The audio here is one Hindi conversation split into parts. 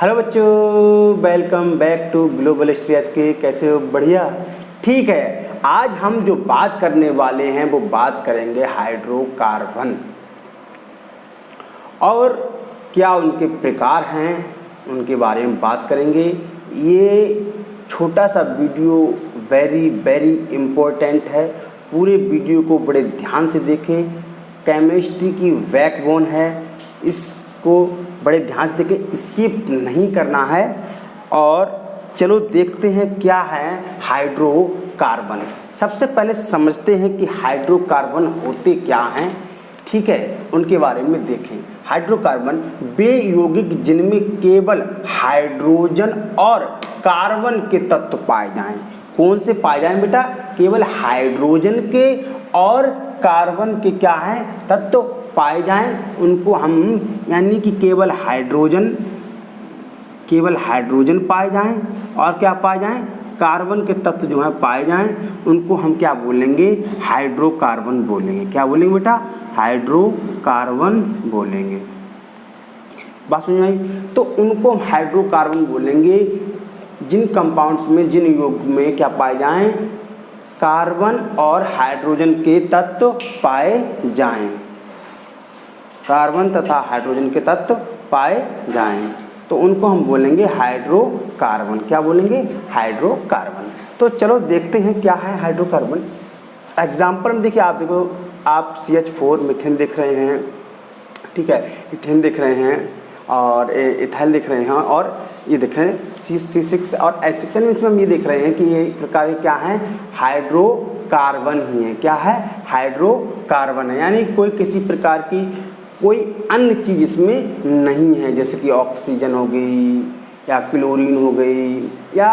हेलो बच्चों, welcome back to global stress के। कैसे हो? बढ़िया, ठीक है। आज हम जो बात करने वाले हैं वो बात करेंगे हाइड्रोकार्बन और क्या उनके प्रकार हैं, उनके बारे में बात करेंगे। ये छोटा सा वीडियो वेरी वेरी इम्पोर्टेंट है। पूरे वीडियो को बड़े ध्यान से देखें। केमिस्ट्री की बैकबोन है, इसको बड़े ध्यान से देखें, स्किप नहीं करना है। और चलो देखते हैं क्या है हाइड्रोकार्बन। सबसे पहले समझते हैं कि हाइड्रोकार्बन होते क्या हैं, ठीक है, उनके बारे में देखें। हाइड्रोकार्बन वे यौगिक जिनमें केवल हाइड्रोजन और कार्बन के तत्व पाए जाएं। कौन से पाए जाएं बेटा? केवल हाइड्रोजन के और कार्बन के क्या हैं तत्व पाए जाएं, उनको हम यानी कि केवल हाइड्रोजन पाए जाएं और क्या पाए जाएं, कार्बन के तत्व जो है पाए जाएं, उनको हम क्या बोलेंगे? हाइड्रोकार्बन बोलेंगे। क्या बोलेंगे बेटा? हाइड्रोकार्बन बोलेंगे। बात समझ में आई? तो उनको हम हाइड्रोकार्बन बोलेंगे जिन कंपाउंड्स में, जिन यौगिक में क्या पाए जाएं, कार्बन और हाइड्रोजन के तत्व पाए जाएं। कार्बन तथा हाइड्रोजन के तत्व पाए जाएं तो उनको हम बोलेंगे हाइड्रोकार्बन। क्या बोलेंगे? हाइड्रोकार्बन। तो चलो देखते हैं क्या है हाइड्रोकार्बन। एग्जाम्पल में देखिए, आप CH4 मीथेन देख रहे हैं, ठीक है, इथेन देख रहे हैं और इथाइल देख रहे हैं, और ये देख रहे हैं C6 और H6। इसमें हम ये देख रहे हैं कि ये प्रकार के क्या हैं? हाइड्रोकार्बन ही है। क्या है? हाइड्रोकार्बन है, यानी कोई किसी प्रकार की कोई अन्य चीज़ इसमें नहीं है, जैसे कि ऑक्सीजन हो गई या क्लोरीन हो गई या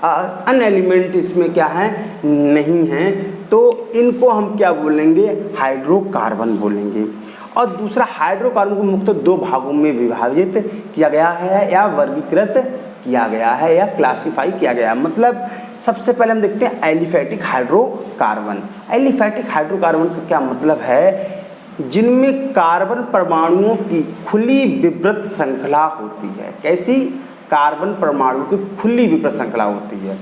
अन्य एलिमेंट इसमें क्या है? नहीं है। तो इनको हम क्या बोलेंगे? हाइड्रोकार्बन बोलेंगे। और दूसरा, हाइड्रोकार्बन को मुख्यतः दो भागों में विभाजित किया गया है या वर्गीकृत किया गया है या क्लासिफाई किया गया है। मतलब सबसे पहले हम देखते हैं एलिफैटिक हाइड्रोकार्बन। एलिफैटिक हाइड्रोकार्बन का क्या मतलब है? जिनमें कार्बन परमाणुओं की खुली विवृत श्रृंखला होती है। कैसी? कार्बन परमाणु की खुली विवृत श्रृंखला होती है।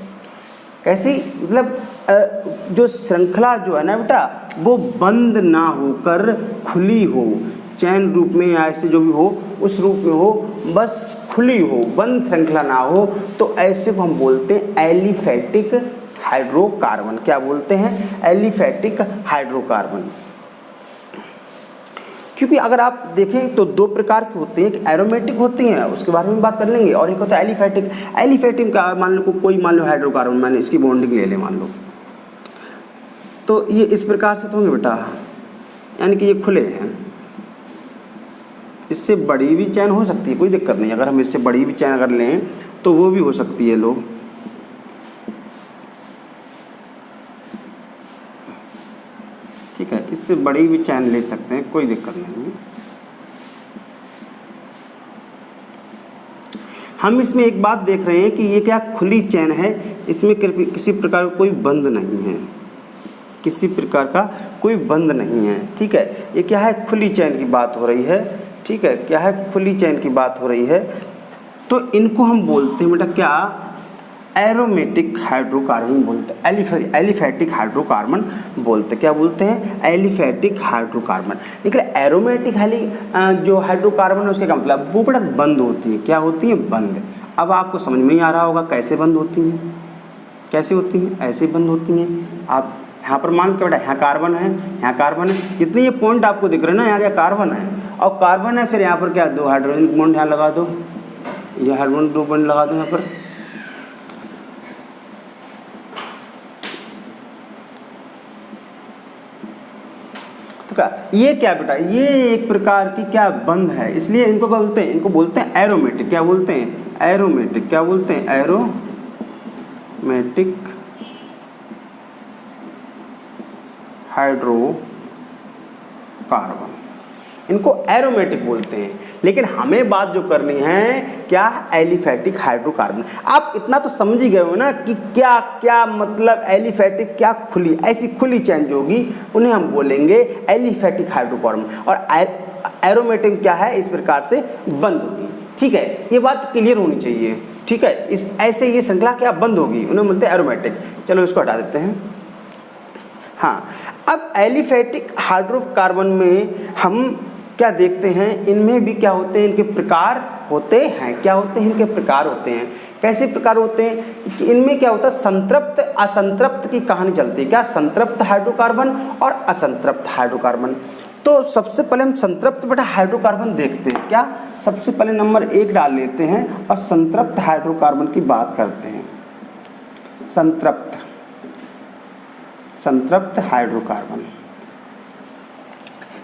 कैसी? मतलब जो श्रृंखला जो है ना बेटा, वो बंद ना होकर खुली हो, चैन रूप में या ऐसे जो भी हो उस रूप में हो, बस खुली हो, बंद श्रृंखला ना हो, तो ऐसे को हम बोलते हैं एलिफैटिक हाइड्रोकार्बन। क्या बोलते हैं? Aliphatic hydrocarbon. क्योंकि अगर आप देखें तो दो प्रकार की होती हैं, एक एरोमेटिक होती हैं, उसके बारे में बात कर लेंगे, और एक होता है एलिफैटिक। एलिफैटिक का मान लो कोई, मान लो हाइड्रोकार्बन, मैंने इसकी बॉन्डिंग ले ले मान लो, तो ये इस प्रकार से तो होंगे बेटा, यानी कि ये खुले हैं। इससे बड़ी भी चैन हो सकती है, कोई दिक्कत नहीं। अगर हम इससे बड़ी भी चैन अगर लें तो वो भी हो सकती है लोग, ठीक है, इससे बड़ी भी चैन ले सकते हैं, कोई दिक्कत नहीं। हम इसमें एक बात देख रहे हैं कि ये क्या खुली चैन है, इसमें किसी प्रकार का कोई बंध नहीं है, किसी प्रकार का कोई बंध नहीं है, ठीक है। ये क्या है? खुली चैन की बात हो रही है, ठीक है, क्या है? खुली चैन की बात हो रही है। तो इनको हम बोलते हैं बेटा क्या? एरोमेटिक हाइड्रोकार्बन बोलते हैं, एलिफैटिक हाइड्रोकार्बन बोलते। क्या बोलते हैं? Aliphatic hydrocarbon. लेकिन एरोमेटिक जो हाइड्रोकार्बन है उसका क्या मतलब? वो बड़ा बंद होती है। क्या होती है? बंद। अब आपको समझ में ही आ रहा होगा कैसे बंद होती हैं। कैसे होती हैं? ऐसे बंद होती हैं। आप यहाँ पर मान के बेटा, यहाँ कार्बन है, यहाँ कार्बन है, जितने ये पॉइंट आपको दिख रहे हैं ना, यहाँ क्या कार्बन है और कार्बन है, फिर यहाँ पर क्या? दो हाइड्रोजन बॉन्ड यहाँ लगा दो, ये हाइड्रोजन दो बॉन्ड लगा दो यहाँ पर। ये क्या बेटा? ये एक प्रकार की क्या? बंद है, इसलिए इनको क्या बोलते हैं? इनको बोलते हैं एरोमेटिक। क्या बोलते हैं? एरोमेटिक। क्या बोलते हैं? एरोमेटिक हाइड्रोकार्बन, इनको एरोमेटिक बोलते हैं। लेकिन हमें बात जो करनी है क्या? Aliphatic hydrocarbon. आप इतना तो समझ ही गए हो ना कि क्या क्या मतलब एलिफैटिक, क्या खुली, ऐसी खुली चैन जो होगी उन्हें हम बोलेंगे एलिफैटिक हाइड्रोकार्बन। और एरोमेटिक क्या है? इस प्रकार से बंद होगी। ठीक है, ये बात क्लियर होनी चाहिए। ठीक है, इस ऐसे ये श्रृंखला क्या बंद होगी, उन्हें बोलते हैं एरोमेटिक। चलो इसको हटा देते हैं। हाँ, अब एलिफेटिक हाइड्रोकार्बन में हम क्या देखते हैं, इनमें भी क्या होते हैं, इनके प्रकार होते हैं। क्या होते हैं, इनके प्रकार होते हैं। कैसे प्रकार होते हैं कि इनमें क्या होता है, संतृप्त असंतृप्त की कहानी चलती है। क्या, संतृप्त हाइड्रोकार्बन और असंतृप्त हाइड्रोकार्बन। तो सबसे पहले हम संतृप्त बेटा हाइड्रोकार्बन देखते हैं। क्या, सबसे पहले नंबर 1 डाल लेते हैं और संतृप्त हाइड्रोकार्बन की बात करते हैं। संतृप्त हाइड्रोकार्बन,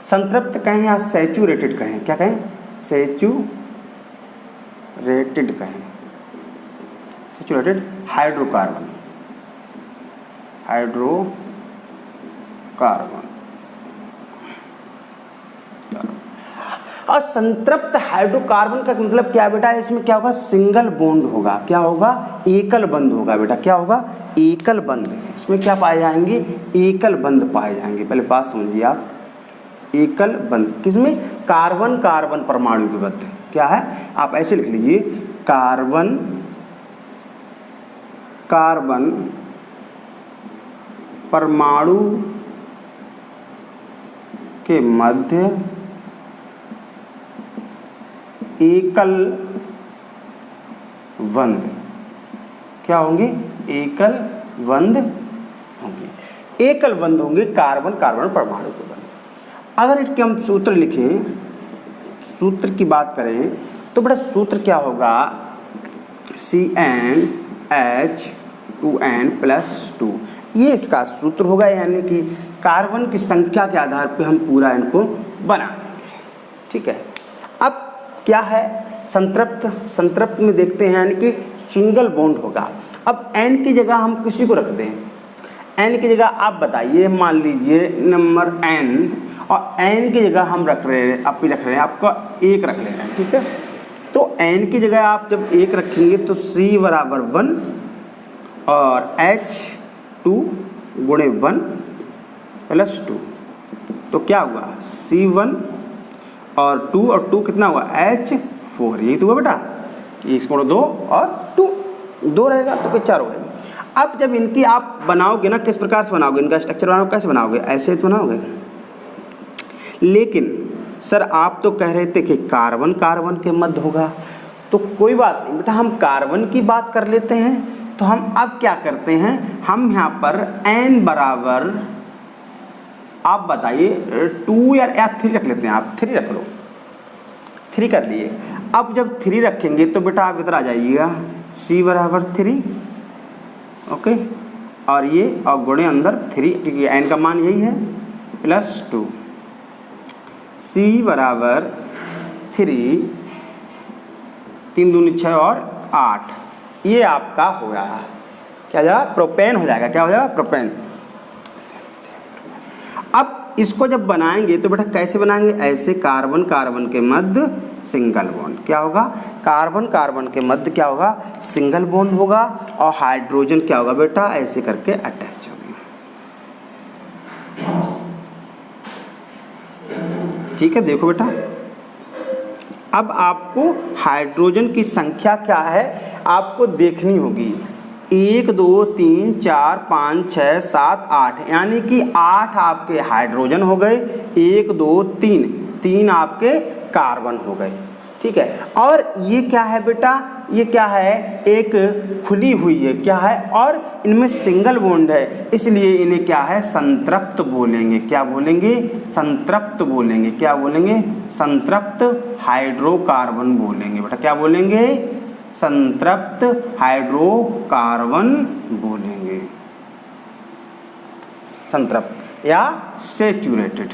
संतृप्त कहें या सैचुरेटेड कहें, क्या कहें, सैचुरेटेड कहें, सैचुरेटेड हाइड्रोकार्बन, और संतृप्त हाइड्रोकार्बन का मतलब क्या बेटा, इसमें क्या होगा, सिंगल बॉन्ड होगा। क्या होगा, एकल बंध होगा बेटा। क्या होगा, एकल बंध। इसमें क्या पाए जाएंगे, एकल बंध पाए जाएंगे। पहले बात समझिए आप, एकल बंध किसमें, कार्बन कार्बन परमाणु के बंध। क्या है, आप ऐसे लिख लीजिए, कार्बन कार्बन परमाणु के मध्य एकल बंध। क्या होंगे, एकल बंध होंगे, एकल बंध होंगे कार्बन कार्बन परमाणु के बंध। अगर इसके हम सूत्र लिखें, सूत्र की बात करें तो बड़ा सूत्र क्या होगा, CnH2n+2, ये इसका सूत्र होगा। यानी कि कार्बन की संख्या के आधार पे हम पूरा इनको बनाएंगे। ठीक है, अब क्या है, संतृप्त में देखते हैं, यानी कि सिंगल बॉन्ड होगा। अब n की जगह हम किसी को रख दें, n की जगह आप बताइए, मान लीजिए नंबर n, और n की जगह हम रख रहे हैं, आपका 1 रख ले रहे हैं। ठीक है, तो n की जगह आप जब 1 रखेंगे तो C बराबर 1 और H2 गुणे 1+2, तो क्या हुआ, C1 और 2 और 2 कितना हुआ, H4। यही तो हुआ बेटा, इसको 2 और 2 रहेगा तो 4 हो गए। अब जब इनकी आप बनाओगे ना, किस प्रकार से बनाओगे, इनका स्ट्रक्चर बनाओगे, कैसे बनाओगे, ऐसे तो बनाओगे। लेकिन सर आप तो कह रहे थे कि कार्बन कार्बन के मध्य होगा, तो कोई बात नहीं बेटा, हम कार्बन की बात कर लेते हैं। तो हम अब क्या करते हैं, हम यहाँ पर n बराबर, आप बताइए 2 या 3 रख लेते हैं, आप 3 रख लो, 3 कर लिए। अब जब 3 रखेंगे तो बेटा आप इधर आ जाइएगा, C बराबर 3, ओके, और ये और गुणे अंदर 3, क्योंकि n का मान यही है, +2, C बराबर 3, 3 दूनी 6 और 8, ये आपका हो रहा है, क्या जाएगा, प्रोपेन हो जाएगा। क्या हो जाएगा, प्रोपेन। अब इसको जब बनाएंगे तो बेटा कैसे बनाएंगे, ऐसे कार्बन कार्बन के मध्य सिंगल बॉन्ड। क्या होगा, कार्बन कार्बन के मध्य क्या होगा, सिंगल बॉन्ड होगा, और हाइड्रोजन क्या होगा बेटा, ऐसे करके अटैच होगा। ठीक है, देखो बेटा, अब आपको हाइड्रोजन की संख्या क्या है आपको देखनी होगी। 1 2 3 4 5 6 7 8, यानी कि 8 आपके हाइड्रोजन हो गए, 1 2 3 आपके कार्बन हो गए। ठीक है, और ये क्या है बेटा, ये क्या है, एक खुली हुई है, क्या है, और इनमें सिंगल बॉन्ड है, इसलिए इन्हें क्या है, संतृप्त बोलेंगे। क्या बोलेंगे, संतृप्त बोलेंगे। क्या बोलेंगे, संतृप्त हाइड्रोकार्बन बोलेंगे बेटा। क्या बोलेंगे, संतृप्त हाइड्रोकार्बन बोलेंगे, संतृप्त या सैचुरेटेड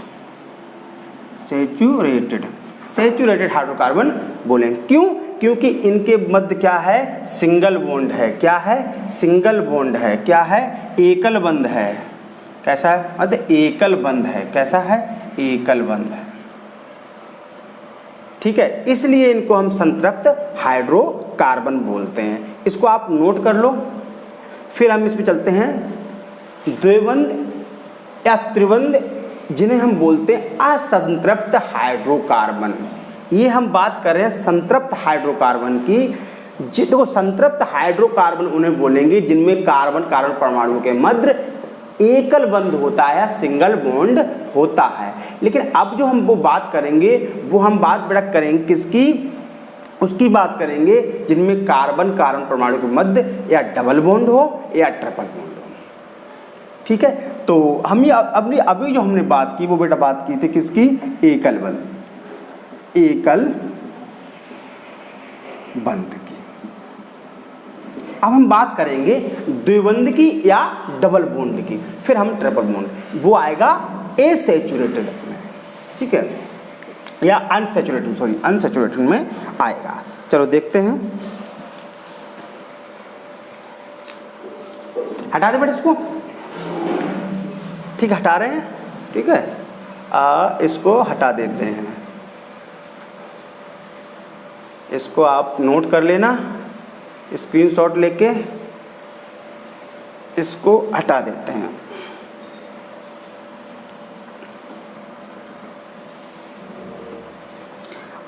हाइड्रोकार्बन बोलेंगे। क्यों, क्योंकि इनके मध्य क्या है, सिंगल बॉन्ड है। क्या है, सिंगल बॉन्ड है। क्या है, एकल बंध है। कैसा है, मतलब एकल बंध है। कैसा है, एकल बंध है। ठीक है, इसलिए इनको हम संतृप्त हाइड्रोकार्बन बोलते हैं। इसको आप नोट कर लो। फिर हम इसमें चलते हैं द्विबंध या त्रिबंध, जिन्हें हम बोलते हैं असंतृप्त हाइड्रोकार्बन। ये हम बात कर रहे हैं संतृप्त हाइड्रोकार्बन की। देखो संतृप्त हाइड्रोकार्बन उन्हें बोलेंगे जिनमें कार्बन कार्बन परमाणु के मध्य एकल बंध होता है या सिंगल बॉन्ड होता है। लेकिन अब जो हम वो बात करेंगे वो हम बात बेटा करेंगे किसकी, उसकी बात करेंगे जिनमें कार्बन कार्बन परमाणु के मध्य या डबल बॉन्ड हो या ट्रिपल बॉन्ड हो। ठीक है, तो हम ये अभी जो हमने बात की वो बेटा बात की थी किसकी, एकल बंध, एकल बंध की। अब हम बात करेंगे द्विबंध की या डबल बॉन्ड की, फिर हम ट्रिपल बॉन्ड, वो आएगा एसैचुरेटेड में, ठीक है, या अनसैचुरेटेड, सॉरी अनसैचुरेटेड में आएगा। चलो देखते हैं, हटा दे बेटा इसको, ठीक हटा रहे हैं, ठीक है, इसको हटा देते हैं, इसको आप नोट कर लेना, स्क्रीनशॉट लेके इसको हटा देते हैं।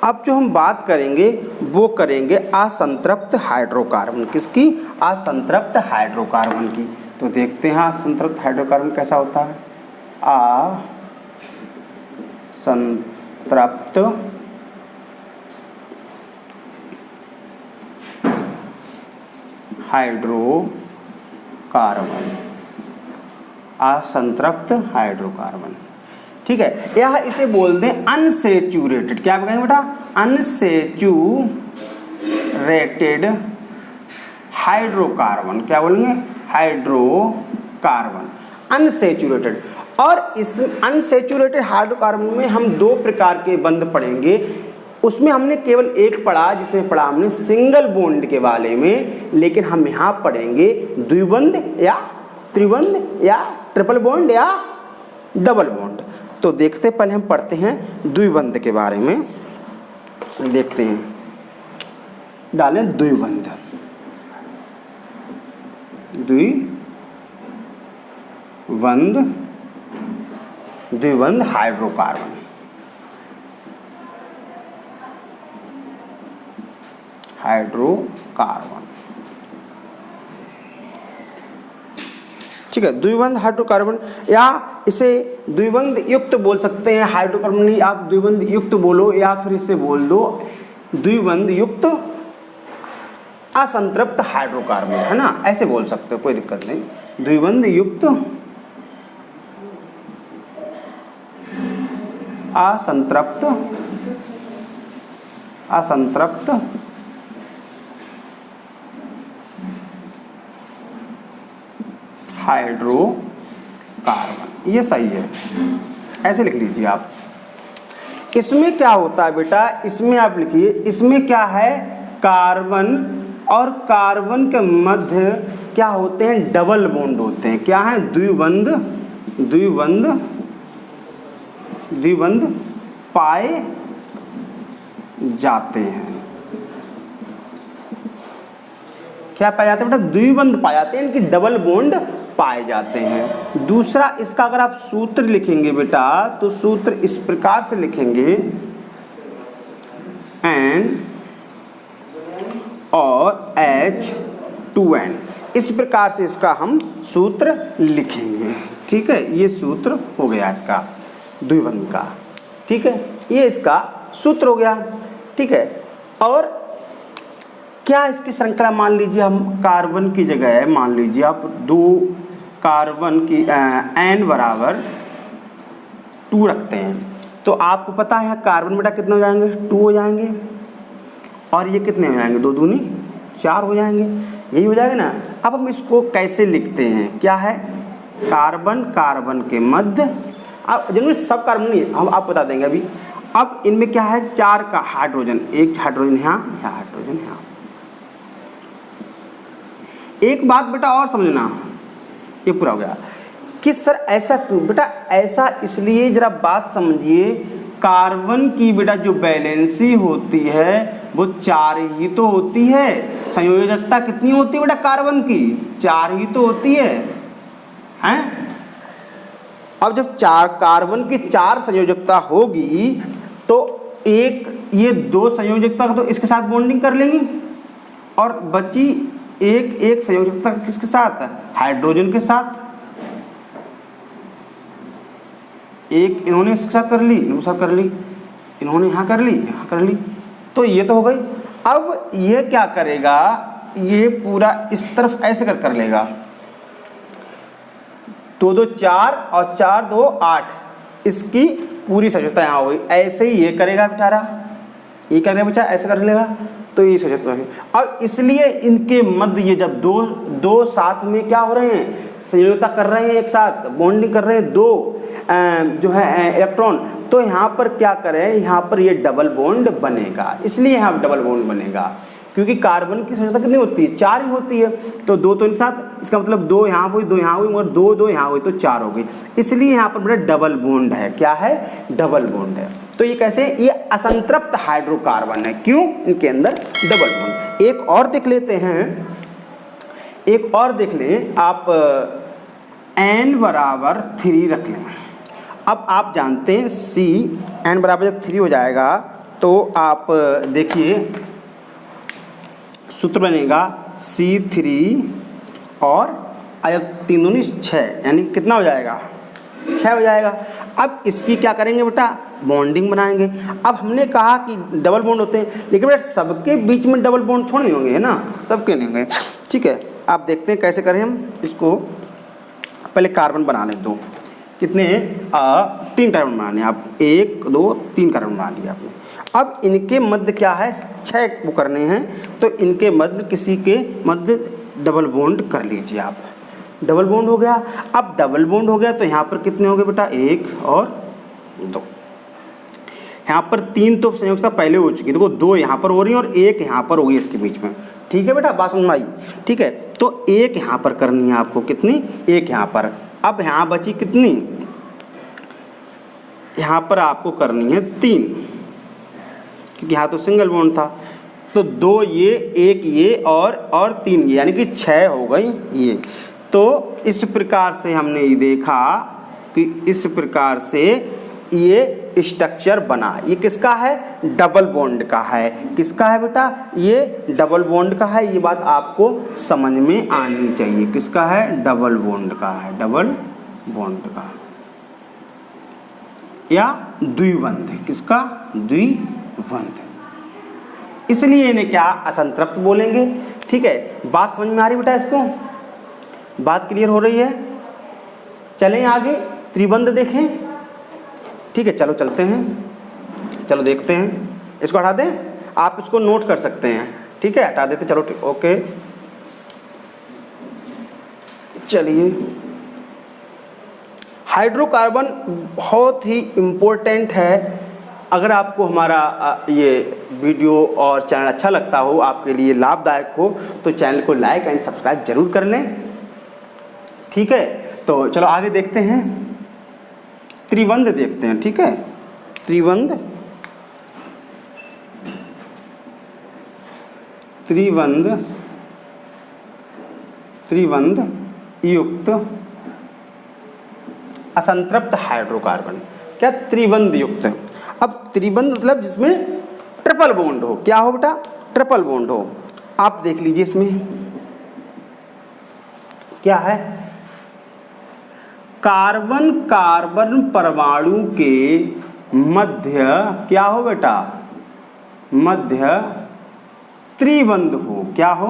अब जो हम बात करेंगे वो करेंगे असंतृप्त हाइड्रोकार्बन, किसकी, असंतृप्त हाइड्रोकार्बन की। तो देखते हैं असंतृप्त हाइड्रोकार्बन कैसा होता है। असंतृप्त हाइड्रोकार्बन, असंतृप्त हाइड्रोकार्बन, ठीक है, यह इसे बोल दें अनसैचुरेटेड, क्या कहेंगे बेटा, अनसैचुरेटेड हाइड्रोकार्बन, क्या बोलेंगे, हाइड्रोकार्बन अनसैचुरेटेड। और इस अनसैचुरेटेड हाइड्रोकार्बन में हम दो प्रकार के बंध पढ़ेंगे, उसमें हमने केवल एक पढ़ा जिसमें पढ़ा हमने सिंगल बॉन्ड के बारे में, लेकिन हम यहाँ पढ़ेंगे द्विबंध या त्रिबंध या ट्रिपल बॉन्ड या डबल बॉन्ड। तो देखते पहले हम पढ़ते हैं द्विबंध के बारे में, देखते हैं, डालें द्विबंध, द्विबंध, द्विबंध हाइड्रोकार्बन, हाइड्रोकार्बन, ठीक है, द्विबंध हाइड्रोकार्बन, या इसे द्विबंध युक्त बोल सकते हैं, हाइड्रोकार्बन नहीं, आप द्विबंध युक्त बोलो या फिर इसे बोल दो द्विबंध युक्त असंतृप्त हाइड्रोकार्बन, है ना, ऐसे बोल सकते हो, कोई दिक्कत नहीं, द्विबंध युक्त असंतृप्त, असंतृप्त हाइड्रोकार्बन, ये सही है, ऐसे लिख लीजिए आप। इसमें क्या होता है बेटा, इसमें आप लिखिए, इसमें क्या है, कार्बन और कार्बन के मध्य क्या होते हैं, डबल बॉन्ड होते हैं, क्या है, द्विबंध, द्विबंध, द्विबंध पाए जाते हैं, क्या पाए जाते हैं बेटा, द्विबंध पाए जाते हैं, इनकी डबल बॉन्ड पाए जाते हैं। दूसरा इसका अगर आप सूत्र लिखेंगे बेटा तो सूत्र इस प्रकार से लिखेंगे, N और H2N, इस प्रकार से इसका हम सूत्र लिखेंगे, ठीक है, ये सूत्र हो गया इसका द्विबंध का, ठीक है, ये इसका सूत्र हो गया, ठीक है। और क्या इसकी श्रृंखला, मान लीजिए हम कार्बन की जगह मान लीजिए आप दो कार्बन की N बराबर 2 रखते हैं, तो आपको पता है कार्बन बेटा कितने हो जाएंगे, 2 हो जाएंगे, और ये कितने हो जाएंगे, 2 दूनी 4 हो जाएंगे, यही हो जाएगा ना। अब हम इसको कैसे लिखते हैं, क्या है, कार्बन कार्बन के मध्य, अब जरूर सब कार्बन नहीं, हम आप बता देंगे अभी। अब इनमें क्या है, 4 का हाइड्रोजन, एक हाइड्रोजन यहाँ, यहाँ हाइड्रोजन यहाँ। एक बात बेटा और समझना, ये पूरा हो गया कि सर ऐसा क्यों बेटा, ऐसा इसलिए, जरा बात समझिए, कार्बन की बेटा जो वैलेंसी होती है वो 4 ही तो होती है, संयोजकता कितनी होती है बेटा कार्बन की, 4 ही तो होती है, हैं? अब जब 4 कार्बन की 4 संयोजकता होगी तो एक ये दो संयोजकता तो इसके साथ बॉन्डिंग कर लेंगी और बची एक संयोजकता किसके साथ, हाइड्रोजन के साथ। एक इन्होंने इसके साथ कर ली, इनके साथ कर ली, इन्होंने यहाँ कर ली, यहाँ कर ली, तो ये तो हो गई। अब ये क्या करेगा, ये पूरा इस तरफ ऐसे कर लेगा, 2 2 4 और 4 2 8, इसकी पूरी संयोजकता यहाँ हो गई। ऐसे ही ये करेगा बेचारा, ये करेगा बच्चा, ऐसे कर लेगा, तो ये संयोजकता है। और इसलिए इनके मध्य ये जब दो साथ में क्या हो रहे हैं, संयोजकता कर रहे हैं, एक साथ बॉन्डिंग कर रहे हैं, दो जो है इलेक्ट्रॉन, तो यहाँ पर क्या करें, यहाँ पर ये डबल बॉन्ड बनेगा। इसलिए यहाँ डबल बॉन्ड बनेगा क्योंकि कार्बन की संयोजकता कितनी होती है, 4 ही होती है, तो 2 तो इनके साथ, इसका मतलब 2 यहाँ हुई, 2 यहाँ हुई, मगर 2 2 यहाँ हुई, तो 4 हो गई। इसलिए यहाँ पर बड़ा डबल बॉन्ड है। क्या है, डबल बॉन्ड है। तो ये कैसे, ये असंतृप्त हाइड्रोकार्बन है। क्यों, इनके अंदर डबल बॉन्ड। एक और देख लेते हैं, एक और देख लें आप, n बराबर 3 रख लें। अब आप जानते हैं C n बराबर जब 3 हो जाएगा तो आप देखिए सूत्र बनेगा C3 और अगर 3 दूनी 6, यानी कितना हो जाएगा, 6 हो जाएगा। अब इसकी क्या करेंगे बेटा, बॉन्डिंग बनाएंगे। अब हमने कहा कि डबल बॉन्ड होते हैं, लेकिन बेटा सबके बीच में डबल बॉन्ड थोड़ी नहीं होंगे, है ना, सबके नहीं होंगे। ठीक है, आप देखते हैं कैसे करें हम इसको। पहले कार्बन बना लें, 2 कितने 3 कार्बन बनाने, आप 1 2 3 कार्बन बना लिया आपने। अब इनके मध्य क्या है, 6 वो करने हैं, तो इनके मध्य किसी के मध्य डबल बॉन्ड कर लीजिए आप। डबल बॉन्ड हो गया। अब डबल बॉन्ड हो गया तो यहाँ पर कितने हो गए बेटा, 1 और 2। यहाँ पर 3 तो संयोजकता पहले हो चुकी, देखो 2 यहाँ पर हो रही है और 1 यहाँ पर होगी इसके बीच में। ठीक है बेटा, बात समझ में आई। ठीक है, तो 1 यहाँ पर करनी है आपको, कितनी, 1 यहाँ पर। अब यहाँ बची कितनी, यहाँ पर आपको करनी है 3, क्योंकि यहाँ तो सिंगल बॉन्ड था। तो 2 ये, 1 ये और 3 ये, यानी कि 6 हो गई ये। तो इस प्रकार से हमने ये देखा कि इस प्रकार से ये स्ट्रक्चर बना। ये किसका है, डबल बॉन्ड का है। किसका है बेटा, ये डबल बॉन्ड का है। ये बात आपको समझ में आनी चाहिए। किसका है, डबल बॉन्ड का है, डबल बॉन्ड का, या द्विबंध। किसका, द्विबंध। इसलिए इन्हें क्या, असंतृप्त बोलेंगे। ठीक है, बात समझ में आ रही बेटा, इसको बात क्लियर हो रही है। चलें आगे, त्रिबंध देखें। ठीक है, चलो चलते हैं, चलो देखते हैं। इसको हटा दें, आप इसको नोट कर सकते हैं। ठीक है, हटा देते, चलो ठीक, ओके। चलिए, हाइड्रोकार्बन बहुत ही इम्पोर्टेंट है। अगर आपको हमारा ये वीडियो और चैनल अच्छा लगता हो, आपके लिए लाभदायक हो, तो चैनल को लाइक एंड सब्सक्राइब जरूर कर लें। ठीक है, तो चलो आगे देखते हैं, त्रिबंध देखते हैं। ठीक है, त्रिबंध, त्रिबंध, त्रिबंध युक्त असंतृप्त हाइड्रोकार्बन। क्या, त्रिबंध युक्त। अब त्रिबंध मतलब जिसमें ट्रिपल बॉन्ड हो। क्या हो बेटा, ट्रिपल बॉन्ड हो। आप देख लीजिए इसमें क्या है, कार्बन कार्बन परमाणु के मध्य क्या हो बेटा, मध्य त्रिबंध हो। क्या हो,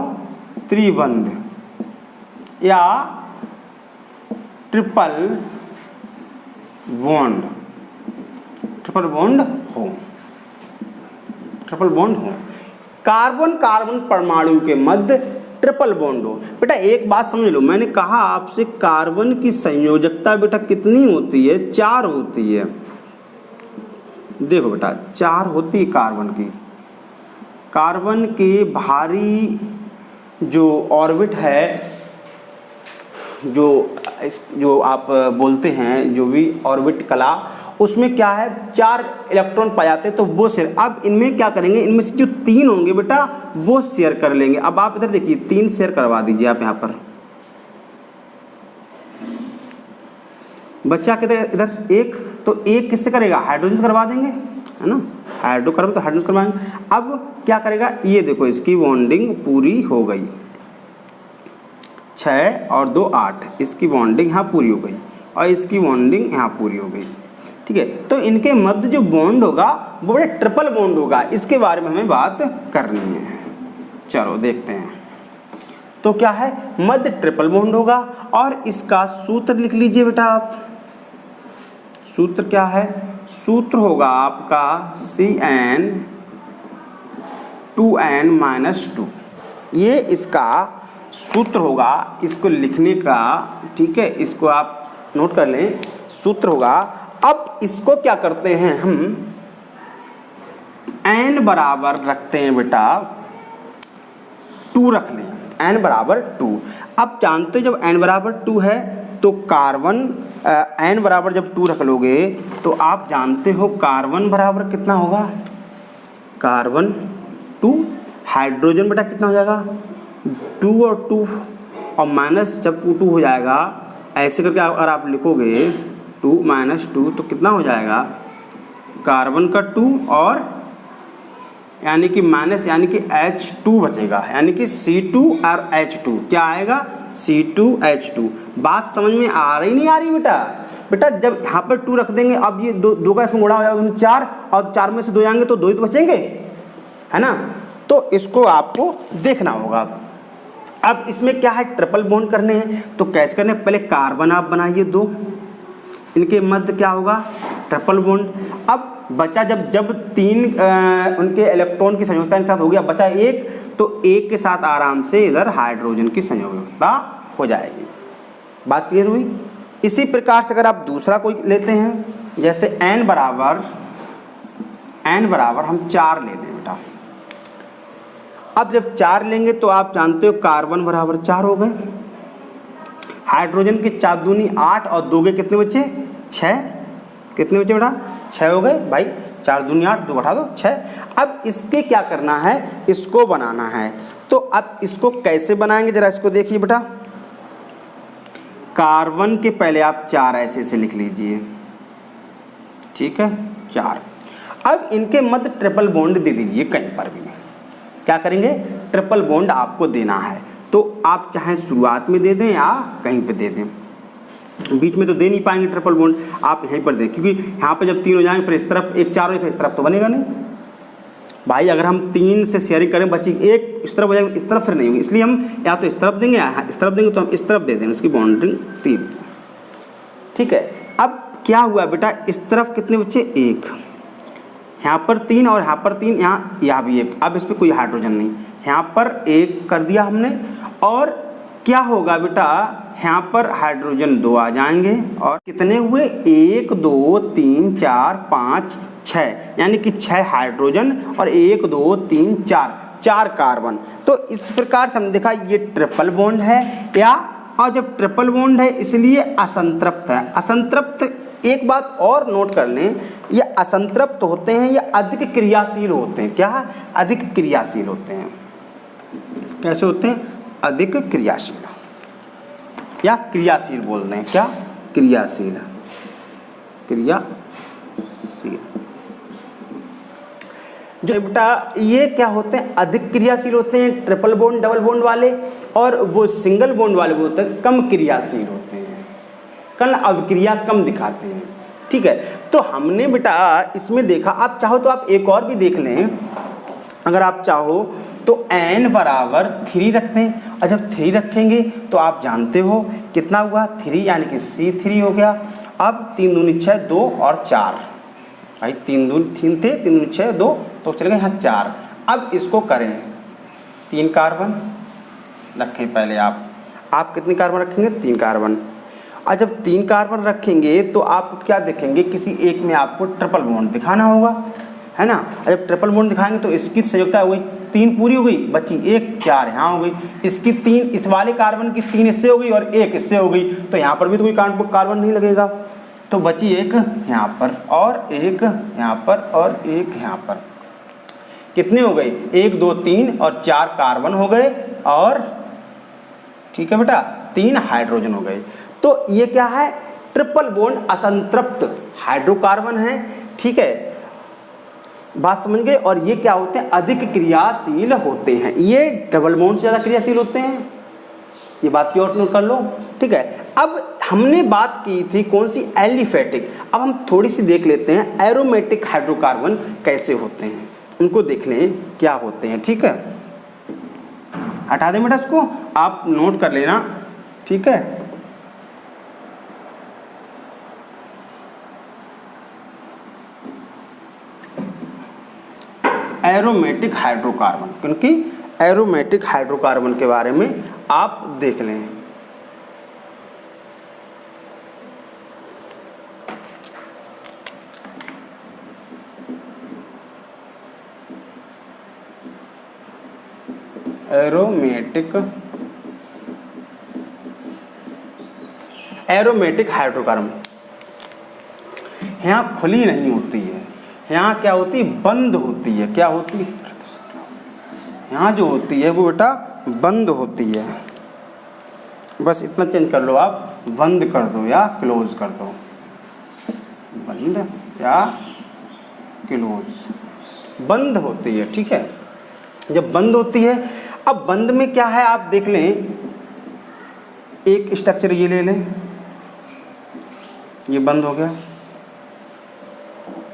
त्रिबंध या ट्रिपल बॉन्ड, ट्रिपल बॉन्ड हो, ट्रिपल बॉन्ड हो। कार्बन कार्बन परमाणु के मध्य ट्रिपल बॉन्ड हो। बेटा एक बात समझ लो, मैंने कहा आपसे कार्बन की संयोजकता बेटा कितनी होती है, 4 होती है। देखो बेटा 4 होती है कार्बन की। कार्बन के भारी जो ऑर्बिट है, जो आप बोलते हैं, जो भी ऑर्बिट कला, उसमें क्या है, 4 इलेक्ट्रॉन पाए जाते हैं। तो वो शेयर, अब इनमें क्या करेंगे, इनमें से जो 3 होंगे बेटा वो शेयर कर लेंगे। अब आप इधर देखिए 3 शेयर करवा दीजिए आप यहाँ पर। बच्चा किधर, इधर 1, तो 1 किससे करेगा, हाइड्रोजन से करवा देंगे। है ना, हाइड्रोकार्बन तो हाइड्रोजन करवाएंगे। अब क्या करेगा, ये देखो इसकी बॉन्डिंग पूरी हो गई, 6 और 2 8, इसकी बॉन्डिंग यहाँ पूरी हो गई और इसकी बॉन्डिंग यहाँ पूरी हो गई। ठीक है, तो इनके मध्य जो बॉन्ड होगा वो बड़े ट्रिपल बॉन्ड होगा, इसके बारे में हमें बात करनी है। चलो देखते हैं। तो क्या है, मध्य ट्रिपल बॉन्ड होगा और इसका सूत्र लिख लीजिए बेटा आप। सूत्र क्या है, सूत्र होगा आपका CN2N-2, ये इसका सूत्र होगा, इसको लिखने का। ठीक है, इसको आप नोट कर लें, सूत्र होगा। अब इसको क्या करते हैं हम, n बराबर रखते हैं बेटा 2 रख लें, n बराबर 2। अब जानते हो जब n बराबर 2 है तो कार्बन n बराबर जब 2 रख लोगे तो आप जानते हो कार्बन बराबर कितना होगा, कार्बन 2, हाइड्रोजन बेटा कितना हो जाएगा 2 और 2 और माइनस जब 2 हो जाएगा, ऐसे करके अगर आप लिखोगे 2 - 2 तो कितना हो जाएगा, कार्बन का 2 और यानी कि माइनस यानी कि H2 बचेगा, यानी कि C2 और H2 क्या आएगा, C2H2। बात समझ में आ रही नहीं आ रही बेटा? बेटा जब यहाँ पर 2 रख देंगे, अब ये दो का इसमें गुणा हो जाएगा 4 और 4 में से 2 जाएंगे तो 2 ही तो बचेंगे, है ना। तो इसको आपको देखना होगा। अब इसमें क्या है, ट्रिपल बॉन्ड करने हैं तो कैसे करने, पहले कार्बन आप बनाइए 2, इनके मध्य क्या होगा, ट्रिपल बॉन्ड। अब बचा जब 3 उनके इलेक्ट्रॉन की संयोजकता के साथ हो गया, बचा 1, तो 1 के साथ आराम से इधर हाइड्रोजन की संयोजकता हो जाएगी। बात क्लियर हुई। इसी प्रकार से अगर आप दूसरा कोई लेते हैं, जैसे n बराबर हम 4 ले लें बेटा। अब जब 4 लेंगे तो आप जानते हो कार्बन बराबर 4 हो गए, हाइड्रोजन के 4 दूनी 8 और 2 के कितने बचे 6, कितने बचे बेटा 6 हो गए भाई, 4 दूनी 8, 2 घटा दो 6। अब इसके क्या करना है, इसको बनाना है। तो अब इसको कैसे बनाएंगे जरा इसको देखिए बेटा। कार्बन के पहले आप 4 ऐसे लिख लीजिए, ठीक है 4। अब इनके मध्य ट्रिपल बॉन्ड दे दीजिए कहीं पर भी। क्या करेंगे, ट्रिपल बॉन्ड आपको देना है, तो आप चाहे शुरुआत में दे दें या कहीं पे दे दें, बीच में तो दे नहीं पाएंगे ट्रिपल बॉन्ड, आप यहीं पर दें, क्योंकि यहाँ पे जब 3 हो जाएंगे फिर इस तरफ एक 4 हो, फिर इस तरफ तो बनेगा नहीं भाई। अगर हम 3 से शेयरिंग करें बची एक इस तरफ हो जाएगी, इस तरफ फिर नहीं होगी, इसलिए हम या तो इस तरफ देंगे या इस तरफ देंगे, तो हम इस तरफ दे देंगे इसकी बॉन्डिंग 3। ठीक है, अब क्या हुआ बेटा, इस तरफ कितने बच्चे 1, यहाँ पर 3 और यहाँ पर 3, यहाँ भी 1। अब इस पर कोई हाइड्रोजन नहीं, यहाँ पर 1 कर दिया हमने। और क्या होगा बेटा, यहाँ पर हाइड्रोजन 2 आ जाएंगे और कितने हुए 1 2 3 4 5 6, यानी कि 6 हाइड्रोजन और 1 2 3 4 कार्बन। तो इस प्रकार से हमने देखा ये ट्रिपल बॉन्ड है या, और जब ट्रिपल बॉन्ड है इसलिए असंतृप्त है। असंतृप्त, एक बात और नोट कर लें, ये असंतृप्त होते हैं, ये अधिक क्रियाशील होते हैं। क्या, अधिक क्रियाशील होते हैं। कैसे होते हैं, अधिक क्रियाशील या क्रियाशील बोल रहे हैं, क्या क्रियाशील, क्रियाशील। जो बेटा ये क्या होते हैं, अधिक क्रियाशील होते हैं, ट्रिपल बॉन्ड डबल बॉन्ड वाले, और वो सिंगल बॉन्ड वाले होते हैं कम क्रियाशील होते हैं, कण अभिक्रिया कम दिखाते हैं। ठीक है, तो हमने बेटा इसमें देखा, आप चाहो तो आप एक और भी देख लें, अगर आप चाहो तो n बराबर 3 रखते हैं, और जब 3 रखेंगे तो आप जानते हो कितना हुआ 3, यानी कि C3 हो गया। अब 3 दूनी 6, 2 और 4 भाई, 3 दूनी 3 थे, 3 दूनी 6, 2 तो चले गए यहाँ 4। अब इसको करें, 3 कार्बन रखें पहले आप कितने कार्बन रखेंगे 3 कार्बन। और जब 3 कार्बन रखेंगे तो आप क्या देखेंगे, किसी एक में आपको ट्रिपल बॉन्ड दिखाना होगा, है ना। जब ट्रिपल बॉन्ड दिखाएंगे तो इसकी संयोजकता हुई 3 पूरी हो गई, बची 1 4 यहाँ हो गई, इसकी 3 इस वाले कार्बन की 3 इससे हो गई और 1 इससे हो गई, तो यहाँ पर भी तो कोई कार्बन नहीं लगेगा, तो बची 1 यहाँ पर और 1 यहाँ पर और 1 यहाँ पर। कितने हो गए 1 2 3 और 4 कार्बन हो गए, और ठीक है बेटा 3 हाइड्रोजन हो गए। तो ये क्या है, ट्रिपल बॉन्ड असंतृप्त हाइड्रोकार्बन है। ठीक है, बात समझ गए। और ये क्या होते हैं, अधिक क्रियाशील होते हैं, ये डबल बॉन्ड से ज़्यादा क्रियाशील होते हैं, ये बात की और नोट कर लो, ठीक है। अब हमने बात की थी कौन सी, एलिफेटिक। अब हम थोड़ी सी देख लेते हैं एरोमेटिक हाइड्रोकार्बन कैसे होते हैं, उनको देख लें क्या होते हैं, ठीक है। हटा दें बेटा इसको, आप नोट कर लेना, ठीक है। एरोमेटिक हाइड्रोकार्बन, क्योंकि एरोमेटिक हाइड्रोकार्बन के बारे में आप देख लें। एरोमेटिक हाइड्रोकार्बन यहाँ खुली नहीं होती है, यहाँ क्या होती है, बंद होती है। क्या होती है, यहाँ जो होती है वो बेटा बंद होती है। बस इतना चेंज कर लो आप, बंद कर दो या क्लोज कर दो, बंद या क्लोज, बंद होती है, ठीक है। जब बंद होती है, अब बंद में क्या है आप देख लें, एक स्ट्रक्चर ये ले लें, ये बंद हो गया।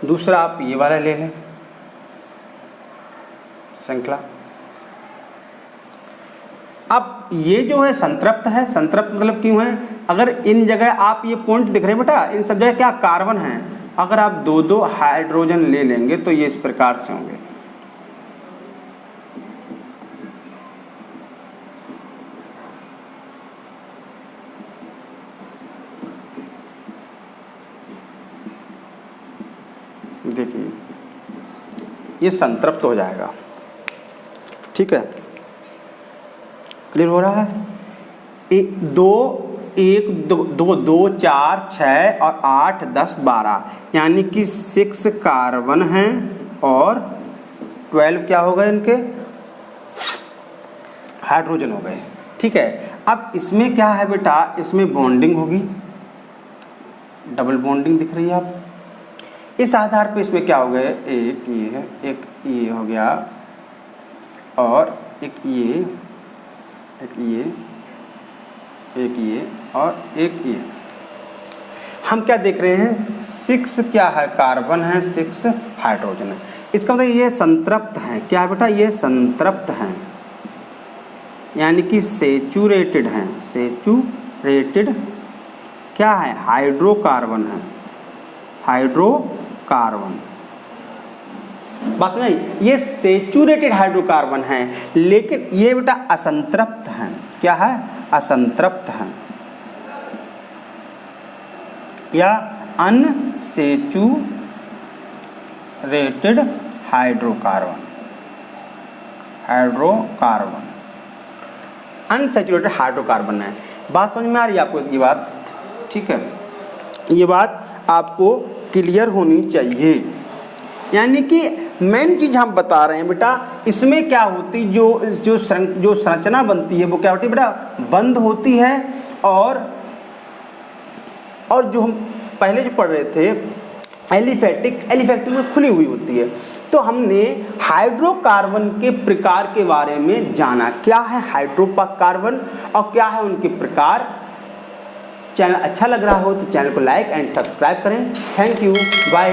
दूसरा आप ये वाला ले लें, श्रृंखला। अब ये जो है संतृप्त है, संतृप्त मतलब क्यों है, अगर इन जगह आप ये पॉइंट दिख रहे हैं बेटा, इन सब जगह क्या कार्बन है, अगर आप दो दो हाइड्रोजन ले लेंगे तो ये इस प्रकार से होंगे। देखिए ये संतृप्त हो जाएगा, ठीक है, क्लियर हो रहा है। एक दो 4 6 और 8 10 12 यानी कि 6 कार्बन हैं और 12 क्या हो गए, इनके हाइड्रोजन हो गए, ठीक है। अब इसमें क्या है बेटा, इसमें बॉन्डिंग होगी, डबल बॉन्डिंग दिख रही है आप। इस आधार पे इसमें क्या हो गए, एक ये है, एक ये हो गया और एक ये, एक ये, एक ये और एक ये। हम क्या देख रहे हैं, 6 क्या है, कार्बन है, 6 हाइड्रोजन है। इसका मतलब ये संतृप्त हैं, क्या है बेटा, ये संतृप्त हैं, यानी कि सेचुरेटेड हैं, सेचुरेटेड क्या है, हाइड्रोकार्बन है, हाइड्रोकार्बन। बात समझ आई, ये सेचुरेटेड हाइड्रोकार्बन है, लेकिन ये बेटा असंतृप्त हैं। क्या है, असंतृप्त हैं या unsaturated hydrocarbon, hydrocarbon unsaturated hydrocarbon है। बात समझ में आ रही है आपको ये बात, ठीक है। ये बात आपको क्लियर होनी चाहिए, यानी कि मेन चीज़ हम बता रहे हैं बेटा, इसमें क्या होती, जो संरचना बनती है वो क्या होती है बेटा, बंद होती है। और जो हम पहले जो पढ़ रहे थे एलिफैटिक में खुली हुई होती है। तो हमने हाइड्रोकार्बन के प्रकार के बारे में जाना, क्या है हाइड्रोकार्बन और क्या है उनके प्रकार। चैनल अच्छा लग रहा हो तो चैनल को लाइक एंड सब्सक्राइब करें। Thank you, bye.